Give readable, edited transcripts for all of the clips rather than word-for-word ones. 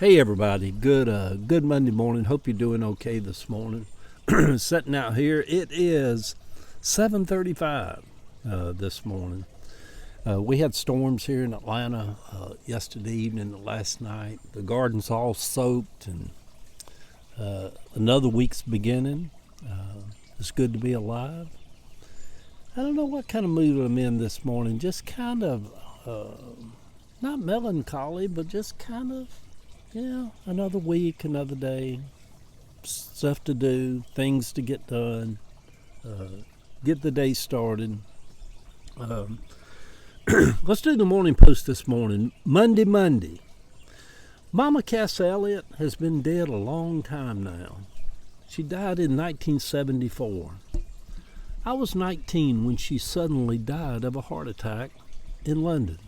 Hey everybody, good Monday morning. Hope you're doing okay this morning. Sitting out here, it is 7:35 this morning. We had storms here in Atlanta yesterday evening and last night. The garden's all soaked, and another week's beginning. It's good to be alive. I don't know what kind of mood I'm in this morning. Just kind of not melancholy, but just kind of another week, another day, stuff to do, things to get done, get the day started. Um, let's do the morning post this morning. Monday. Mama Cass Elliott has been dead a long time now. She died in 1974. I was 19 when she suddenly died of a heart attack in London.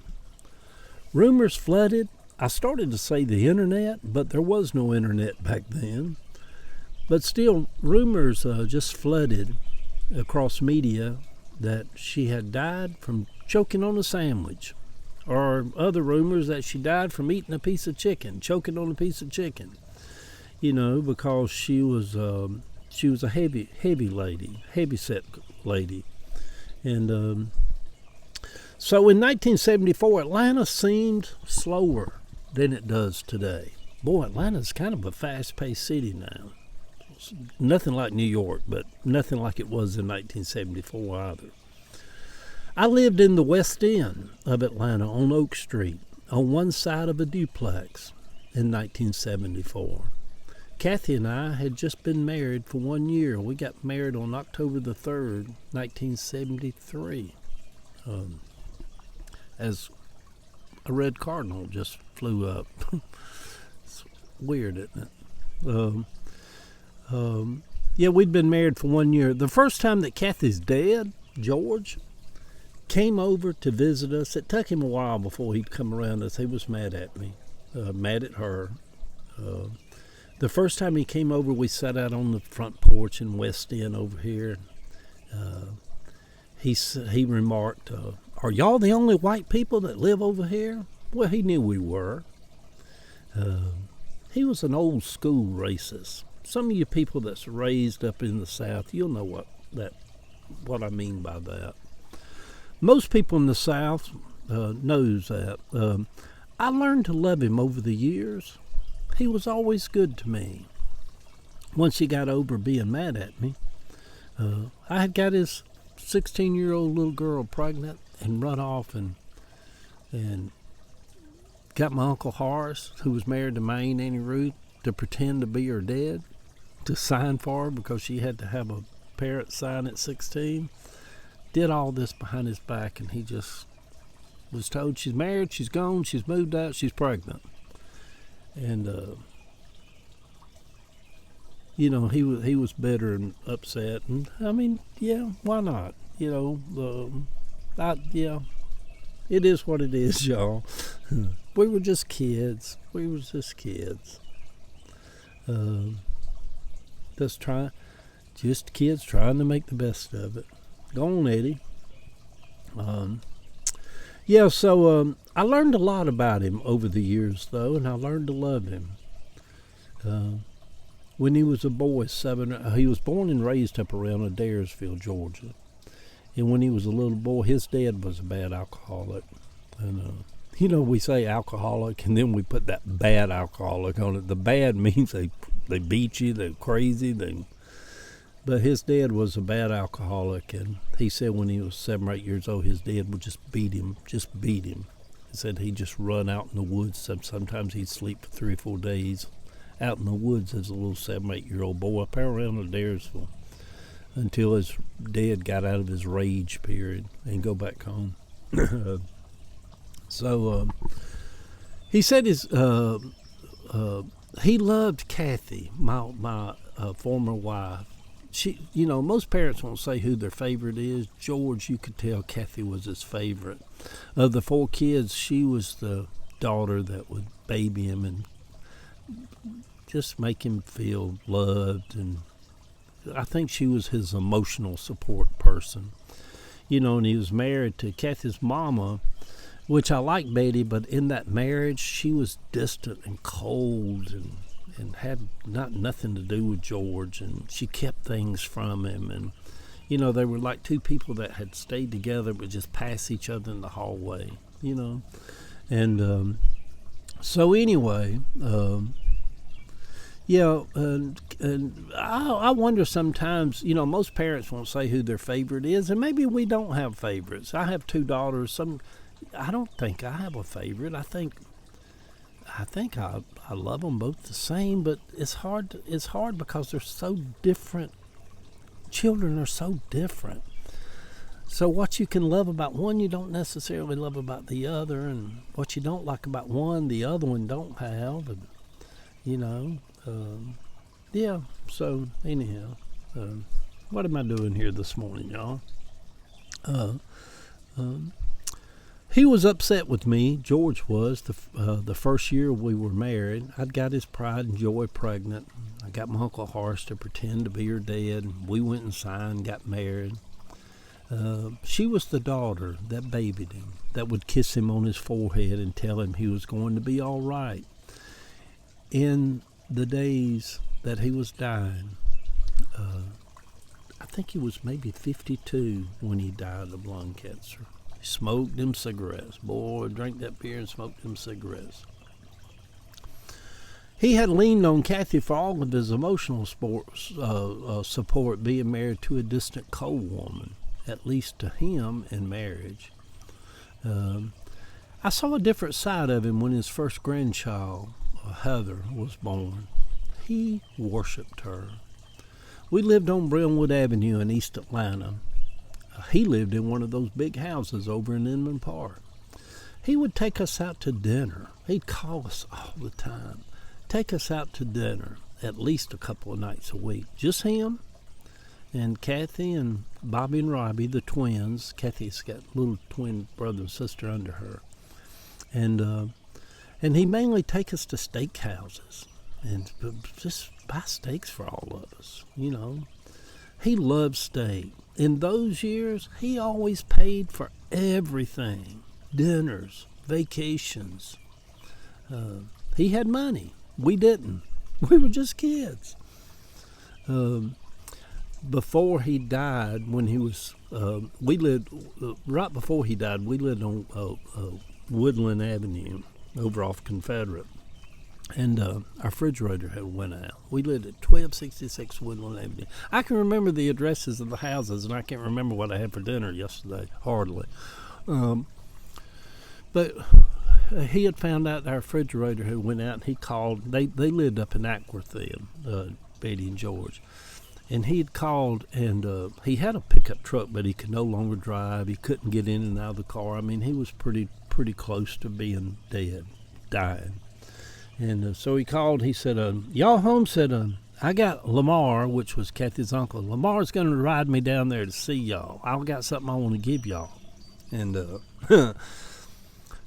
Rumors flooded. I started to say the internet, but there was no internet back then. But still, rumors just flooded across media that she had died from choking on a sandwich, or other rumors that she died from eating a piece of chicken, choking on a piece of chicken. Because she was a heavy lady, heavy set lady, and so in 1974, Atlanta seemed slower than it does today. Boy, Atlanta's kind of a fast-paced city now. It's nothing like New York, but nothing like it was in 1974 either. I lived in the West End of Atlanta on Oak Street, on one side of a duplex in 1974. Kathy and I had just been married for 1 year. We got married on October the 3rd, 1973. As a red cardinal just flew up. It's weird, isn't it? We'd been married for 1 year. The first time that Kathy's dad, George, came over to visit us, it took him a while before he'd come around us. He was mad at me, mad at her. The first time he came over, we sat out on the front porch in West End over here. He remarked, "Are y'all the only white people that live over here?" Well, he knew we were. He was an old school racist. Some of you people that's raised up in the South, you'll know what I mean by that. Most people in the South knows that. I learned to love him over the years. He was always good to me. Once he got over being mad at me, I had got his 16-year-old little girl pregnant and run off and got my Uncle Horace, who was married to my Aunt Annie Ruth, to pretend to be her dad, to sign for her because she had to have a parent sign at 16. Did all this behind his back, and he just was told she's married, she's gone, she's moved out, she's pregnant. And he was bitter and upset, and I mean, why not? It is what it is, y'all. We were just kids. Just kids trying to make the best of it. Go on, Eddie. I learned a lot about him over the years, though, and I learned to love him. When he was a boy, he was born and raised up around Adairsville, Georgia. And when he was a little boy, his dad was a bad alcoholic. And, we say alcoholic, and then we put that bad alcoholic on it. The bad means they beat you, they're crazy. But his dad was a bad alcoholic, and he said when he was 7 or 8 years old, his dad would just beat him. He said he'd just run out in the woods. Sometimes he'd sleep for 3 or 4 days out in the woods as a little 7 or 8 year old boy up around Adairsville, until his dad got out of his rage period and go back home. He said he loved Kathy, my former wife. She, most parents won't say who their favorite is. George, you could tell Kathy was his favorite. Of the 4 kids, she was the daughter that would baby him and just make him feel loved, and I think she was his emotional support person. And he was married to Kathy's mama, which I like Betty, but in that marriage, she was distant and cold and had nothing to do with George, and she kept things from him. And, they were like two people that had stayed together but just pass each other in the hallway, And so anyway, and I wonder sometimes, most parents won't say who their favorite is, and maybe we don't have favorites. I have two daughters. I don't think I have a favorite. I think I love them both the same, but it's hard because they're so different. Children are so different. So what you can love about one, you don't necessarily love about the other, and what you don't like about one, the other one don't have, and, yeah. So anyhow, what am I doing here this morning, y'all? He was upset with me. George was the first year we were married. I'd got his pride and joy pregnant. I got my Uncle Horace to pretend to be her dad. We went and signed, got married. She was the daughter that babied him, that would kiss him on his forehead and tell him he was going to be all right. In the days that he was dying, I think he was maybe 52 when he died of lung cancer. He smoked them cigarettes. Boy, drank that beer and smoked them cigarettes. He had leaned on Kathy for all of his emotional support, being married to a distant coal woman, at least to him in marriage. I saw a different side of him when his first grandchild, Heather, was born. He worshipped her. We lived on Brentwood Avenue in East Atlanta. He lived in one of those big houses over in Inman Park. He would take us out to dinner. He'd call us all the time. Take us out to dinner at least a couple of nights a week. Just him and Kathy and Bobby and Robbie, the twins. Kathy's got little twin brother and sister under her. And he'd mainly take us to steak houses and just buy steaks for all of us, He loved steak. In those years, he always paid for everything. Dinners, vacations. He had money. We didn't. We were just kids. Before he died, when he was, right before he died, we lived on Woodland Avenue over off Confederate. And our refrigerator had went out. We lived at 1266 Woodland Avenue. I can remember the addresses of the houses, and I can't remember what I had for dinner yesterday, hardly. But he had found out our refrigerator had went out, and he called. They lived up in Ackworth then, Betty and George. And he had called, and he had a pickup truck, but he could no longer drive. He couldn't get in and out of the car. I mean, he was pretty close to being dead, dying. And so he called. He said, y'all home? Said, I got Lamar, which was Kathy's uncle. Lamar's going to ride me down there to see y'all. I've got something I want to give y'all. And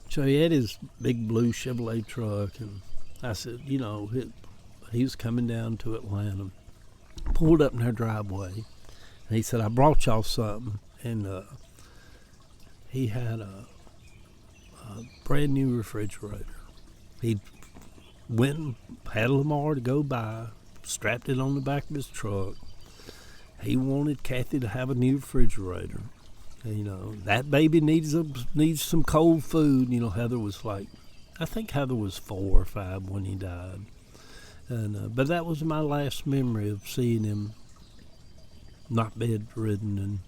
so he had his big blue Chevrolet truck. And I said, he was coming down to Atlanta. Pulled up in their driveway. And he said, I brought y'all something. And he had a brand new refrigerator. He went and had a Lamar to go buy, strapped it on the back of his truck. He wanted Kathy to have a new refrigerator. That baby needs some cold food. Heather was I think Heather was 4 or 5 when he died. And but that was my last memory of seeing him not bedridden,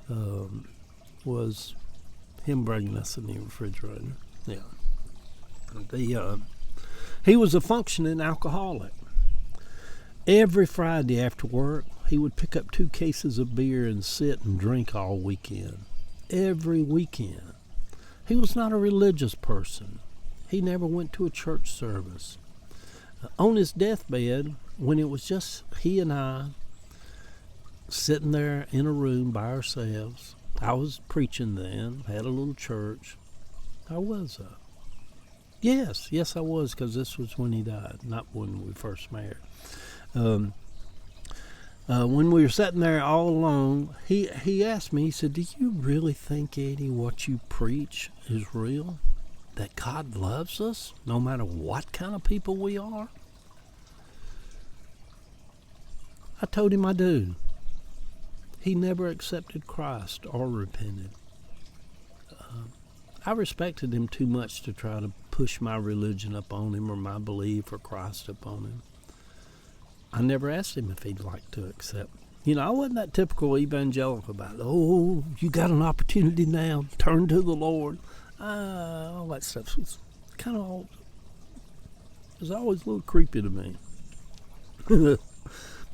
and was him bringing us a new refrigerator. Yeah. He was a functioning alcoholic. Every Friday after work, he would pick up 2 cases of beer and sit and drink all weekend. Every weekend. He was not a religious person. He never went to a church service. On his deathbed, when it was just he and I sitting there in a room by ourselves, I was preaching then, had a little church. I was Yes, I was, because this was when he died, not when we first married. when we were sitting there all alone, he asked me, he said, "Do you really think, Eddie, what you preach is real? That God loves us no matter what kind of people we are?" I told him I do. He never accepted Christ or repented. I respected him too much to try to push my religion upon him or my belief or Christ upon him. I never asked him if he'd like to accept. I wasn't that typical evangelical about, "Oh, you got an opportunity now, turn to the Lord." All that stuff was kind of, it was always a little creepy to me.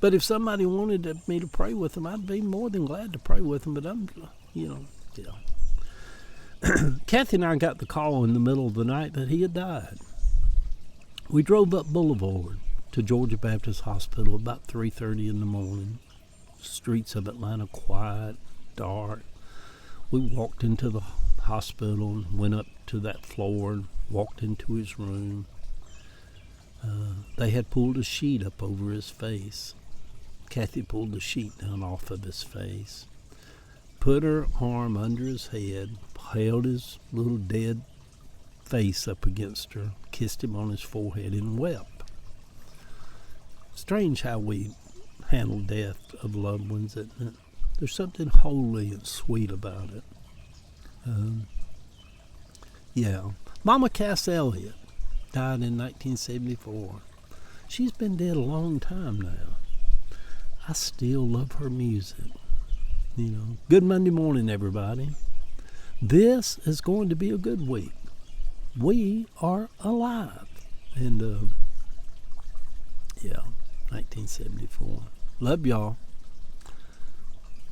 But if somebody wanted me to pray with them, I'd be more than glad to pray with them. But Kathy and I got the call in the middle of the night that he had died. We drove up Boulevard to Georgia Baptist Hospital about 3:30 in the morning. Streets of Atlanta quiet, dark. We walked into the hospital and went up to that floor and walked into his room. They had pulled a sheet up over his face. Kathy pulled the sheet down off of his face, put her arm under his head, held his little dead face up against her, kissed him on his forehead, and wept. Strange how we handle death of loved ones, isn't it? There's something holy and sweet about it. Mama Cass Elliott died in 1974. She's been dead a long time now. I still love her music. Good Monday morning, everybody. This is going to be a good week. We are alive. And 1974. Love y'all.